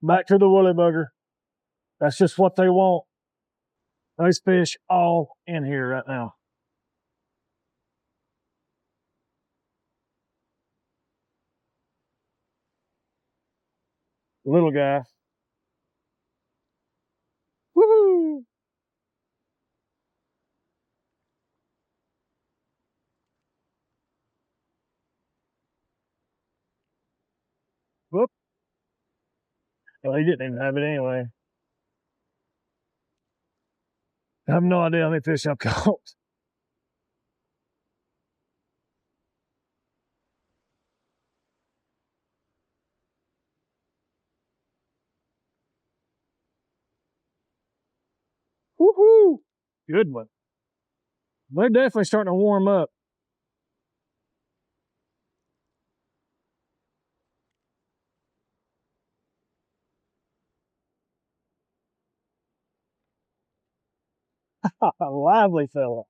Back to the woolly bugger. That's just what they want. Nice fish all in here right now. Little guy. Woohoo! Whoop. Well, he didn't even have it anyway. I have no idea how many fish I've caught. Woohoo! Good one. They're definitely starting to warm up. A lively fella.